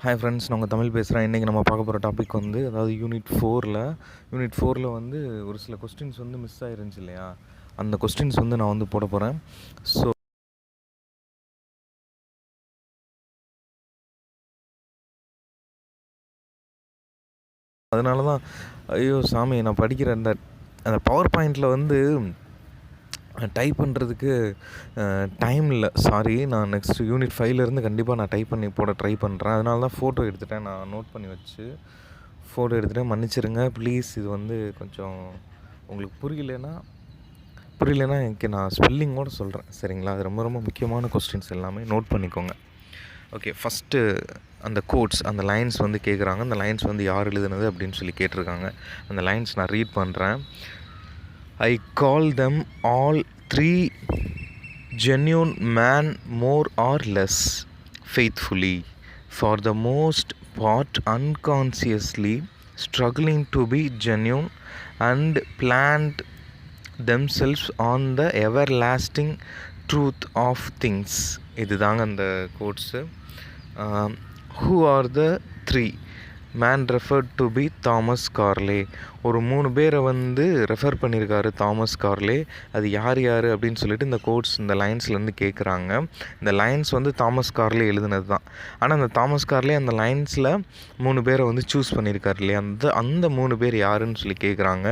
Hi friends, நான் உங்கள் தமிழ் பேசுகிறேன். இன்றைக்கி நம்ம பார்க்க போகிற டாபிக் வந்து அதாவது யூனிட் 4ல் வந்து ஒரு சில கொஸ்டின்ஸ் வந்து மிஸ் ஆயிருந்துச்சு இல்லையா, அந்த கொஸ்டின்ஸ் வந்து நான் வந்து போட போகிறேன். ஸோ அதனால தான் ஐயோ சாமி, நான் படிக்கிற அந்த பவர் பாயிண்டில் வந்து டைப் பண்ணுறதுக்கு டைம் இல்லை. சாரி, நான் நெக்ஸ்ட் யூனிட் 5லேருந்து கண்டிப்பாக நான் டைப் பண்ணி போட ட்ரை பண்ணுறேன். அதனால தான் ஃபோட்டோ எடுத்துட்டேன், நான் நோட் பண்ணி வச்சு ஃபோட்டோ எடுத்துகிட்டேன். மன்னிச்சிருங்க ப்ளீஸ். இது வந்து கொஞ்சம் உங்களுக்கு புரியலைன்னா எனக்கு நான் ஸ்பெல்லிங்கோடு சொல்கிறேன், சரிங்களா? அது ரொம்ப ரொம்ப முக்கியமான கொஸ்டின்ஸ், எல்லாமே நோட் பண்ணிக்கோங்க. ஓகே, ஃபஸ்ட்டு அந்த கோட்ஸ், அந்த லைன்ஸ் வந்து கேட்குறாங்க. அந்த லைன்ஸ் வந்து யார் எழுதுனது அப்படின்னு சொல்லி கேட்டிருக்காங்க. அந்த லைன்ஸ் நான் ரீட் பண்ணுறேன். I call them all three genuine men, more or less faithfully, for the most part unconsciously struggling to be genuine and plant themselves on the everlasting truth of things. இதுதாங்க அந்த quotes. Who are the three? Men referred to be Thomas Carlyle. ஒரு 3 பேரை வந்து refer பண்ணியிருக்காரு Thomas கார்லே. அது யார் யார் அப்படின்னு சொல்லிட்டு இந்த கோட்ஸ், இந்த லைன்ஸ்லேருந்து கேட்குறாங்க. இந்த லைன்ஸ் வந்து தாமஸ் கார்லே எழுதுனது தான். ஆனால் அந்த தாமஸ் கார்லே அந்த லைன்ஸில் 3 பேரை வந்து சூஸ் பண்ணியிருக்காரு இல்லையா, அந்த 3 பேர் யாருன்னு சொல்லி கேட்குறாங்க.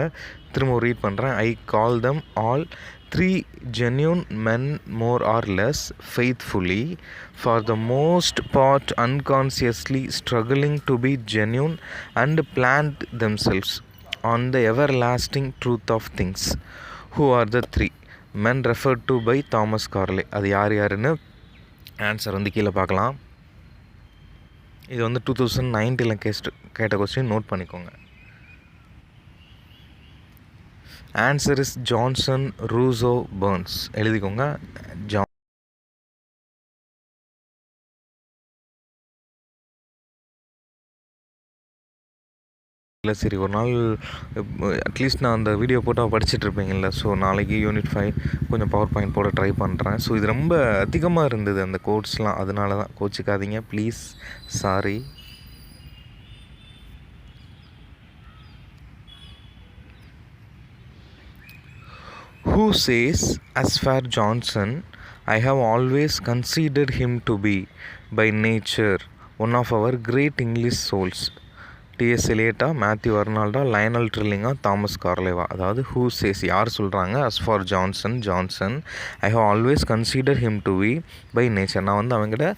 திரும்ப ரீட் பண்ணுறேன். I call them all three genuine men, more or less faithfully, for the most part unconsciously struggling to be genuine and plant themselves on the everlasting truth of things. Who are the three men referred to by Thomas Carlyle? அது யார் யாருன்னு answer வந்து கீழே பார்க்கலாம். இது வந்து 2019 கேட்ட question, note பண்ணிக்கோங்க. Answer is Johnson, Rousseau, Burns. எழுதிக்கோங்க. இல்லை சரி, ஒரு நாள் அட்லீஸ்ட் நான் அந்த வீடியோ போட்டால் படிச்சுட்ருப்பீங்கள்ல. ஸோ நாளைக்கு யூனிட் 5 கொஞ்சம் பவர் பாயிண்ட் போட ட்ரை பண்ணுறேன். ஸோ இது ரொம்ப அதிகமாக இருந்தது அந்த கோட்ஸ்லாம், அதனால தான் கோச்சிக்காதீங்க please, sorry. Who says, as for Johnson, I have always considered him to be, by nature, one of our great English souls? T.S. எலியட்டா, மேத்யூ அர்னால்டா, லயனல் ட்ரில்லிங்கா, தாமஸ் கார்லேவா? அதாவது ஹூ சேஸ், யார் சொல்கிறாங்க? As for Johnson I have always consider him to be by nature. நான் வந்து அவங்ககிட்ட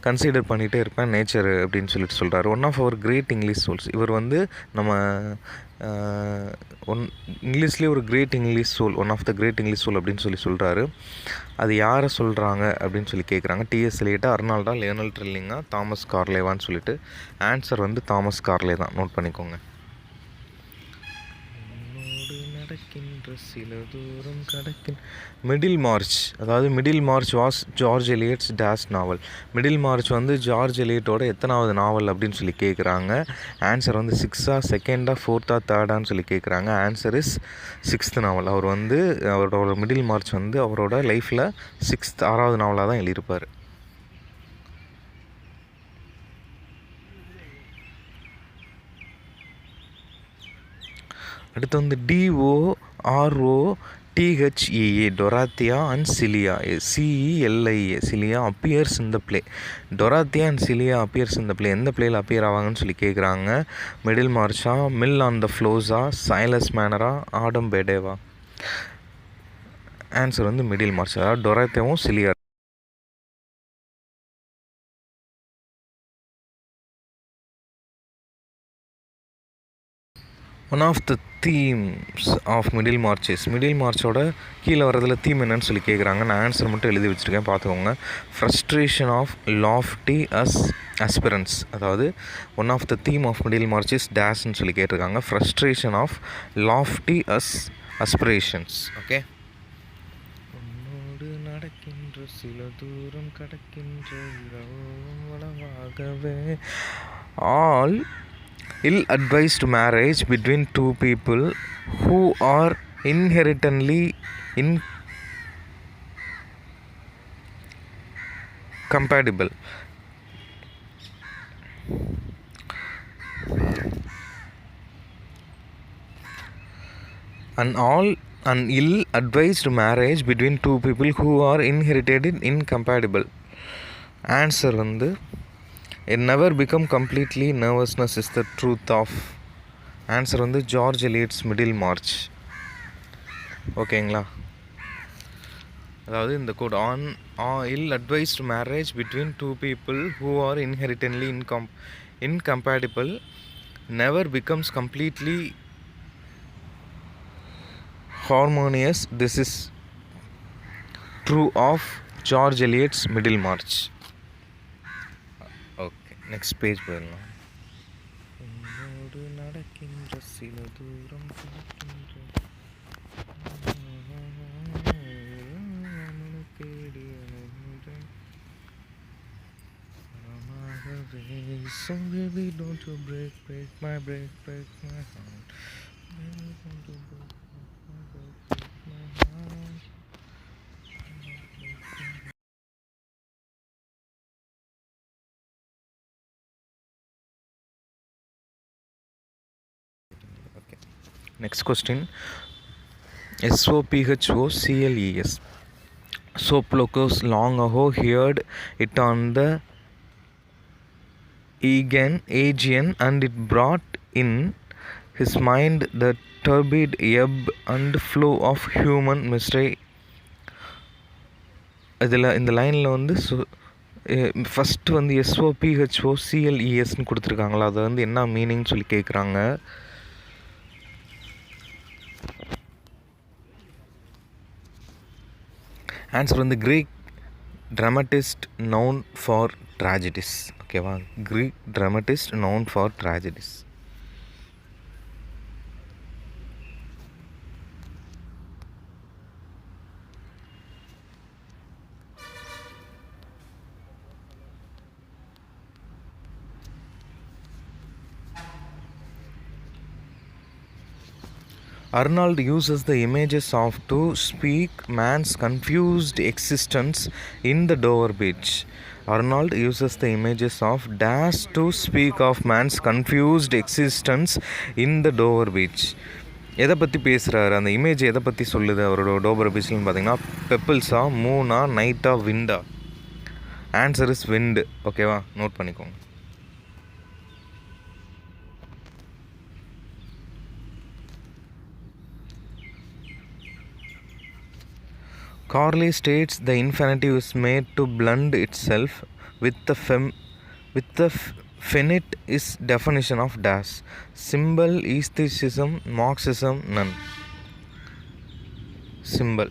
கன்சிடர் பண்ணிகிட்டே இருப்பேன் நேச்சர் அப்படின்னு சொல்லிட்டு சொல்கிறாரு. One of our great English souls. இவர் வந்து நம்ம இங்கிலீஷ்லேயே ஒரு great English soul, one of the great English soul அப்படின்னு சொல்லி சொல்கிறாரு. அது யாரை சொல்கிறாங்க அப்படின்னு சொல்லி கேட்குறாங்க. டிஎஸ் எலியட்டா, அர்னால்டா, லியோனல் ட்ரில்லிங்கா, தாமஸ் கார்லேவான்னு சொல்லிட்டு. ஆன்சர் வந்து தாமஸ் கார்லே தான், நோட் பண்ணிக்கோங்க. நடக்கின்ற சில தூரம் கடக்கின் மிடில் மார்ச். அதாவது middle March was George Elliot's dash novel. Middle March வந்து ஜார்ஜ் எலியட்டோட எத்தனாவது நாவல் அப்படின்னு சொல்லி கேட்குறாங்க. ஆன்சர் வந்து 6ஆ, 2ஆ, 4ஆ, 3ஆன்னு சொல்லி கேட்குறாங்க. ஆன்சர் இஸ் 6th நாவல். அவர் வந்து அவரோட மிடில் மார்ச் வந்து அவரோட லைஃப்பில் 6th நாவலாக தான் எழுதியிருப்பார். அடுத்து வந்து DOROTHEA, Dorothea and Celia, CELIA, Celia appears in the play. Dorothea and Celia appears in the play. எந்த பிளேயில் அப்பியர் ஆவாங்கன்னு சொல்லி கேட்குறாங்க. மிடில் மார்ச்சா, மில் ஆன் த ஃப்ளோஸா, சைலஸ் மேனரா, ஆடம் பெடேவா? ஆன்சர் வந்து மிடில் மார்ச். அதாவது டொராத்தியாவும் சிலியா. One of the themes of Middlemarch. மிடில் மார்ச்சோட கீழே வரதில் தீம் என்னன்னு சொல்லி கேட்குறாங்க. நான் ஆன்சர் மட்டும் எழுதி வச்சுருக்கேன், பார்த்துக்கோங்க. Frustration of lofty aspirations. அதாவது one of the theme of Middlemarch டேஷ்ன்னு சொல்லி கேட்டிருக்காங்க. Frustration of lofty aspirations. Okay. உன்னோடு நடக்கின்ற சில தூரம் கடக்கின்ற வளவாகவே. All ill-advised marriage between two people who are inherently incompatible. An ill-advised marriage between two people who are inherited incompatible. Answer வந்து it never become completely nervousness is the truth of. Answer வந்து George Eliot's Middlemarch. ஓகேங்களா? அதாவது இந்த quote on ill-advised marriage between two people who are inherently incompatible never becomes completely harmonious. This is true of George Eliot's Middlemarch. Okay, next page போயிடலாம். நடக்கின்ற சில தூரம் so baby don't you break my heart. Okay. Next question. SOPHOCLES. Sophocles long ago heard it on the Aegean, and it brought in his mind the turbid ebb and flow of human mystery. இதில் இந்த லைனில் வந்து first வந்து SOPHOCLESன்னு கொடுத்துருக்காங்களா, அது வந்து என்ன meaning சொல்லி கேட்குறாங்க. ஆன்சர் வந்து Greek dramatist known for tragedies. ஓகேவா? Greek dramatist known for tragedies. Arnold uses the images of to speak man's confused existence in the Dover Beach. Arnold uses the images of dash to speak of man's confused existence in the Dover Beach. எதை பற்றி பேசுகிறாரு, அந்த image எதை பற்றி சொல்லுது அவரோட Tovar பீச்லன்னு பார்த்தீங்கன்னா, பெப்பிள்ஸா, மூனா, நைட்டா, விண்டா. Answer is விண்டு. ஓகேவா? நோட் பண்ணிக்கோங்க. Corley states the infinitive is made to blend itself with the finite is definition of dash. Symbol, aestheticism, Marxism, none. Symbol.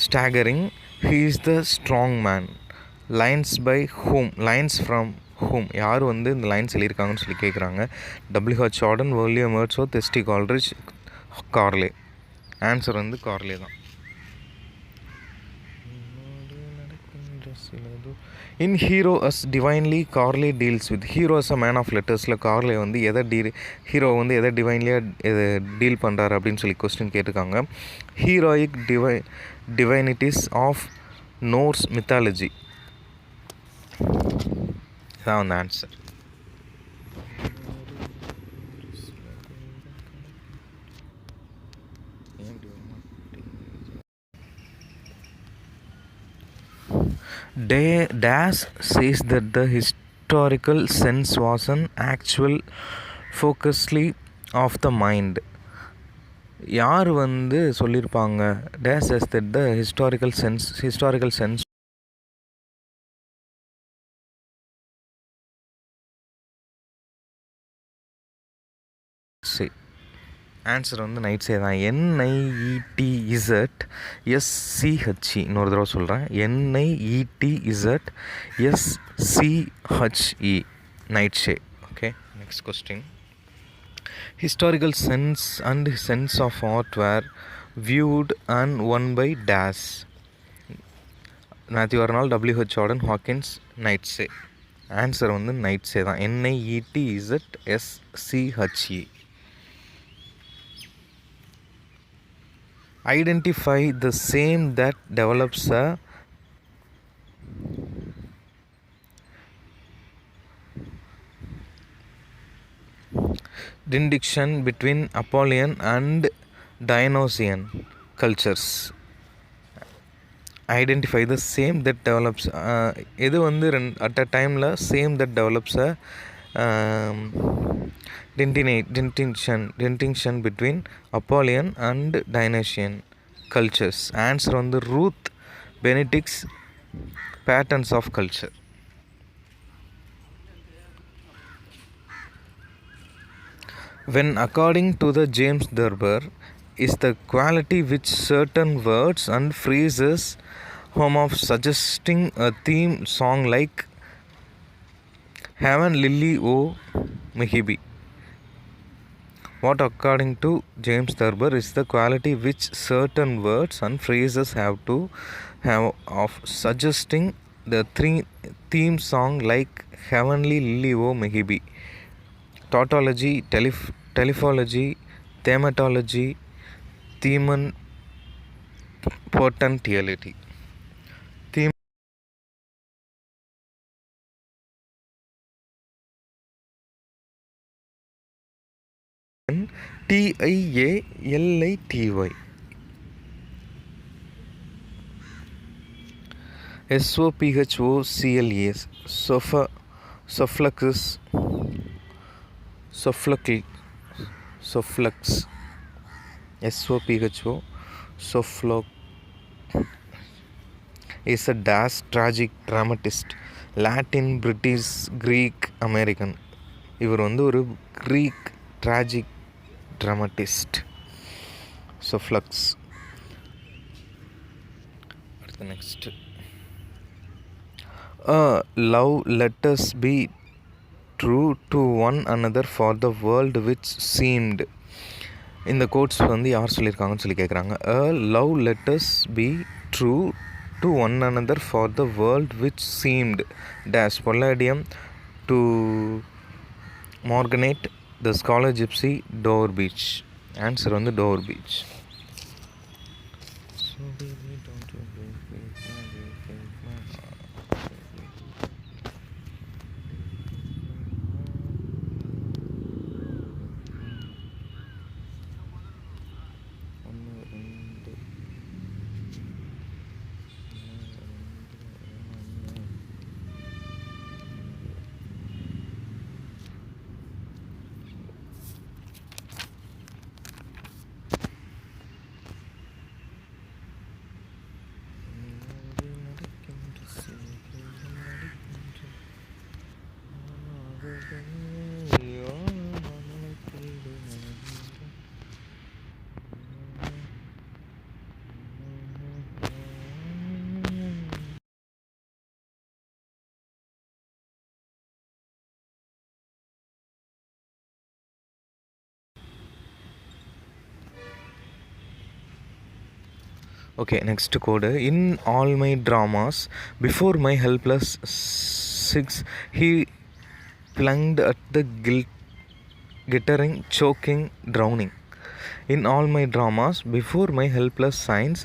Staggering. He is the strong man. Lines by whom, lines from whom, யார் வந்து இந்த lines எழுதியிருக்காங்கன்னு சொல்லி கேட்குறாங்க. WH Auden, William Wordsworth, ST Coleridge, Carlyle. Answer வந்து Carlyle தான். In hero as divinely Carlyle deals with. Hero as a man of லெட்டர்ஸில் Carlyle வந்து ஹீரோ வந்து எதை டிவைன்லியாக டீல் பண்ணுறாரு அப்படின்னு சொல்லி கொஸ்டின் கேட்டிருக்காங்க. Heroic divinities of Norse mythology. இதான் அந்த answer. Dash says that the historical sense was an actual focusly of the mind. யார் வந்து சொல்லியிருப்பாங்க? Dash says that the historical sense say. Answer வந்து நைட் சே தான். NIETZSCHE. இன்னொரு தடவை சொல்கிறேன். NIETZSCHE. நைட் ஷே. Okay, next question. Historical sense and sense of art were viewed and won by dash. Matthew Arnold, WH Auden, Hawkins, Nietzsche. Answer வந்து night சே தான். NIETZSCHE. Identify the same that develops a distinction between Apollonian and Dionysian cultures. Identify the same that develops எது வந்து at a timeல same that develops a distinction between Apollonian and Dionysian cultures. Answer வந்து Ruth Benedict's patterns of culture. When according to the James Thurber is the quality which certain words and phrases form of suggesting a theme song like Heaven Lily O Mehibi. What according to James Thurber is the quality which certain words and phrases have to have of suggesting the theme song like Heavenly Lily O Mehibi. Tautology, telephology, thematology, theman potentiality. TIALITY. SOPHOCLAS. Sophocles. SOPHO. Sophocles is a dash tragic dramatist. Latin, British, Greek, American. இவர் வந்து ஒரு Greek tragic dramatist. Sophocles. Next. Love, let us be true to one another for the world which seemed. இந்த quotes வந்து யார் சொல்லியிருக்காங்கன்னு சொல்லி கேட்குறாங்க. Love, let us be true to one another for the world which seemed dash Palladium to Morganate, the scholar gypsy, Dover Beach. Answer வந்து Dover Beach. Okay, next code. In all my dramas, before my helpless six, he plunged at the glittering, choking, drowning. In all my dramas, before my helpless signs,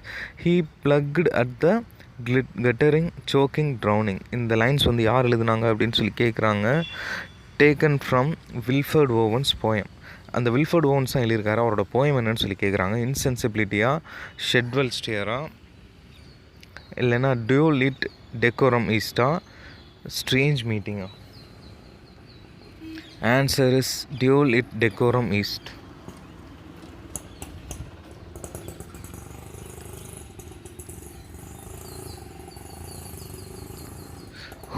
he plugged at the glittering, choking, drowning. இந்த lines வந்து யார் எழுதுனாங்க அப்படின்னு சொல்லி கேட்குறாங்க. Taken from Wilfred Owens poem. அந்த Wilfred Owens தான் எழுதியிருக்காரு. அவரோட போயம் என்னன்னு சொல்லி கேட்குறாங்க. இன்சென்சிபிலிட்டியா, ஷெட்வெல் ஸ்டியரா, இல்லைன்னா டியூல் இட் டெக்கோரம் ஈஸ்டா, ஸ்ட்ரேஞ்ச் மீட்டிங்கா? Answer is Dulce et decorum est.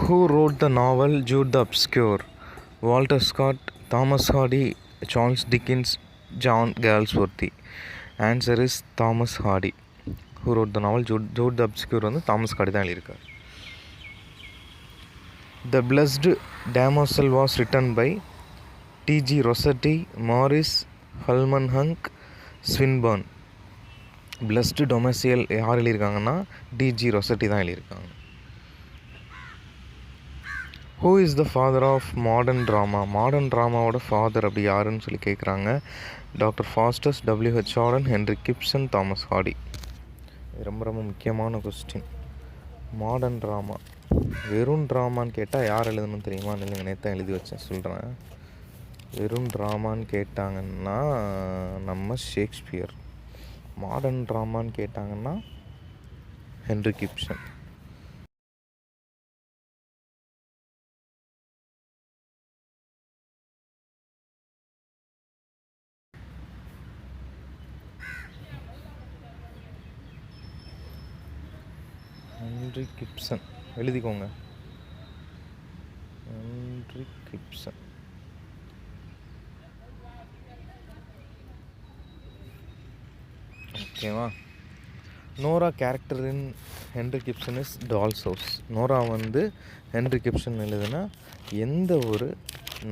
Who wrote the novel Jude the Obscure? Walter Scott, Thomas Hardy, Charles Dickens, John Galsworthy. Answer is Thomas Hardy. Who wrote the novel Jude the Obscure வந்து Thomas Hardy தான் எழுதியிருக்கார். The Blessed Damozel was written by T.G. Rossetti, Morris, Holman Hunt, Swinburne. Blessed Damozel யார் எழுதியிருக்காங்கன்னா T.G. Rossetti தான் எழுதியிருக்காங்க. Who is the father of modern drama? Modern ட்ராமாவோட father அப்படி யாருன்னு சொல்லி கேட்குறாங்க. Doctor Faustus, WH Auden, Henrik Ibsen, Thomas Hardy. இது ரொம்ப ரொம்ப முக்கியமான கொஸ்டின். மாடர்ன் ட்ராமா வெறும் ட்ராமான்னு கேட்டால் யார் எழுதணும்னு தெரியுமா? இல்லைங்க, நேற்று எழுதி வச்சேன், சொல்கிறேன். வெறும் ட்ராமான்னு கேட்டாங்கன்னா நம்ம ஷேக்ஸ்பியர். மாடர்ன் ட்ராமான்னு கேட்டாங்கன்னா ஹென்ரி கிப்சன். ஹென்ரி கிப்சன் எழுதிக்கோங்க. Henrik Ibsen. ஓகேவா? Nora character in Henrik Ibsen is Doll's House. Nora வந்து ஹென்ரி கிப்சன் எழுதுனா எந்த ஒரு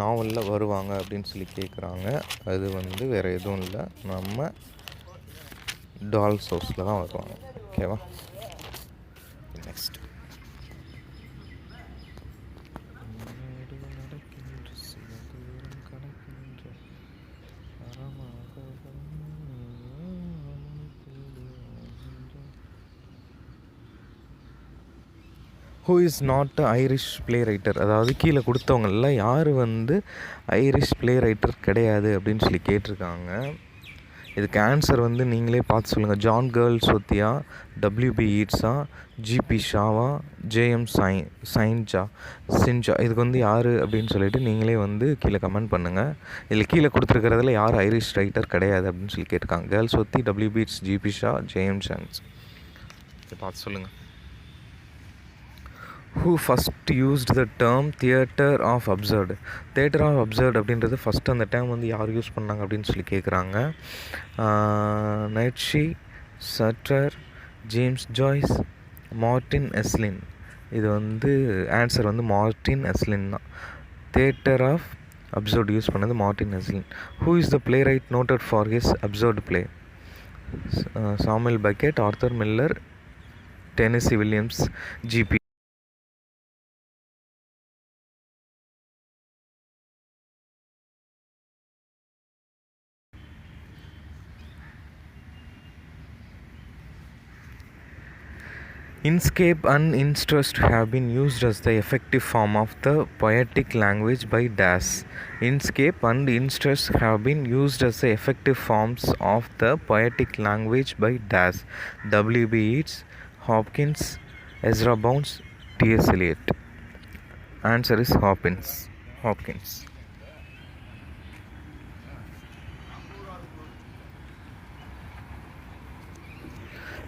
நாவலில் வருவாங்க அப்படின்னு சொல்லி கேட்குறாங்க. அது வந்து வேறு எதுவும் இல்லை, நம்ம டால்ஸ் ஹவுஸில் தான் வருவாங்க. ஓகேவா? Next. Who is not Irish play writer? அதாவது கீழே கொடுத்தவங்களில் யார் வந்து ஐரிஷ் பிளே ரைட்டர் கிடையாது அப்படின்னு சொல்லி கேட்டிருக்காங்க. இதுக்கு ஆன்சர் வந்து நீங்களே பார்த்து சொல்லுங்கள். ஜான் கேர்ல் சொத்தியா, டபிள்யூபி ஈட்ஸா, ஜிபி ஷாவா, ஜேஎம் சின்ஜா. இதுக்கு வந்து யார் அப்படின்னு சொல்லிட்டு நீங்களே வந்து கீழே கமெண்ட் பண்ணுங்கள். இதில் கீழே கொடுத்துருக்கிறதுல யார் ஐரிஷ் ரைட்டர் கிடையாது அப்படின்னு சொல்லி கேட்டிருக்காங்க. Galsworthy, WB Yeats, GB Shaw, JM Synge. இதை பார்த்து சொல்லுங்கள். Who first used the term theatre of absurd? Theatre of absurd அப்படின்றது ஃபஸ்ட்டு அந்த டேர்ம் வந்து யார் யூஸ் பண்ணாங்க அப்படின்னு சொல்லி கேட்குறாங்க. Nietzsche, Sartre, James Joyce, Martin Esslin. இது வந்து ஆன்சர் வந்து மார்ட்டின் எஸ்லின் தான். தேட்டர் ஆஃப் அப்சர்ட் யூஸ் பண்ணது Martin Esslin. Who is the playwright noted for his absurd play? Samuel Beckett, Arthur Miller, Tennessee Williams, GB. Inscape and interest have been used as the effective form of the poetic language by dash. Inscape and interest have been used as the effective forms of the poetic language by dash. W.B. Yeats, Hopkins, Ezra Pound, T.S. Eliot. Answer is Hopkins.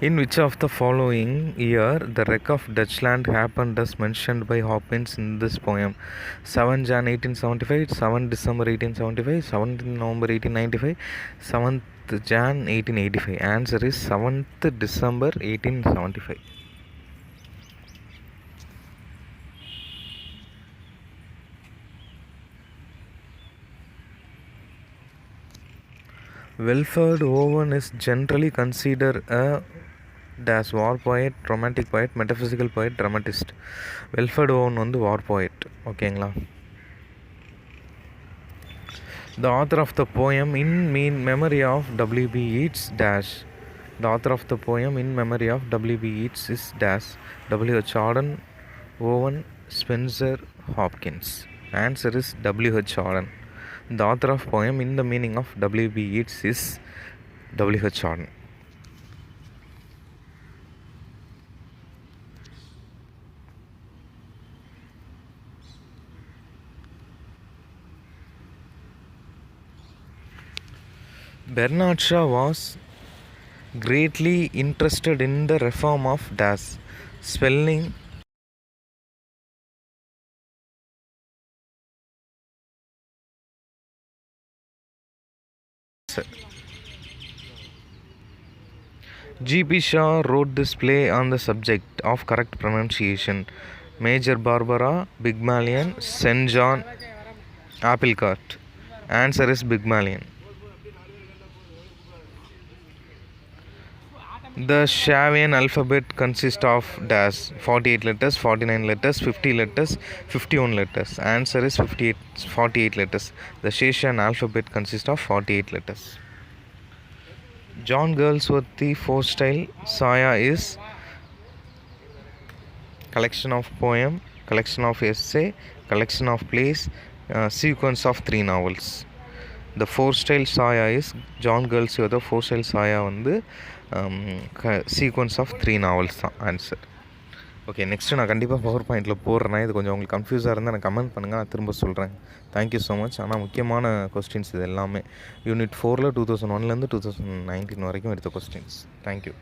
In which of the following year the wreck of Dutchland happened as mentioned by Hopkins in this poem? 7 Jan 1875, 7 December 1875, 7th November 1895, 7th Jan 1885. Answer is 7th December 1875. Wilfred Owen is generally considered a dash war poet, romantic poet, metaphysical poet, dramatist. Wilfred Owen வந்து war poet. ஓகேங்களா? The author of the poem in memory of W.B. Yeats dash. The author of the poem in memory of W.B. Yeats is dash. W.H. Auden, Owen, Spencer, Hopkins. Answer is W.H. Auden. The author of poem in the meaning of W.B. Yeats is W.H. Auden. Bernard Shaw was greatly interested in the reform of dash. Spelling. G.P. Shaw wrote this play on the subject of correct pronunciation. Major Barbara, Pygmalion, St. John, Applecart. Answer is Pygmalion. The Shavian alphabet consists of dash 48 letters, 49 letters, 50 letters, 51 letters. Answer is 48 letters. The Sheshan alphabet consists of 48 letters. John Galsworthy four-style saya is collection of poem, collection of essay, collection of plays, sequence of 3 novels. The four-style saya is John Galsworthy four-style saya வந்து sequence of 3 novels தான் answer. Okay, next நான் கண்டிப்பாக power பாயிண்டில் போடுறேன். இது கொஞ்சம் உங்களுக்கு கன்ஃபியூஸாக இருந்தால் எனக்கு கமெண்ட் பண்ணுங்கள், நான் திரும்ப சொல்கிறேன். Thank you so much. ஆனால் முக்கியமான கொஸ்டின்ஸ் இது எல்லாமே யூனிட் 4ல் 2001லேருந்து 2019 வரைக்கும் எடுத்த கொஸ்டின்ஸ். தேங்க்யூ.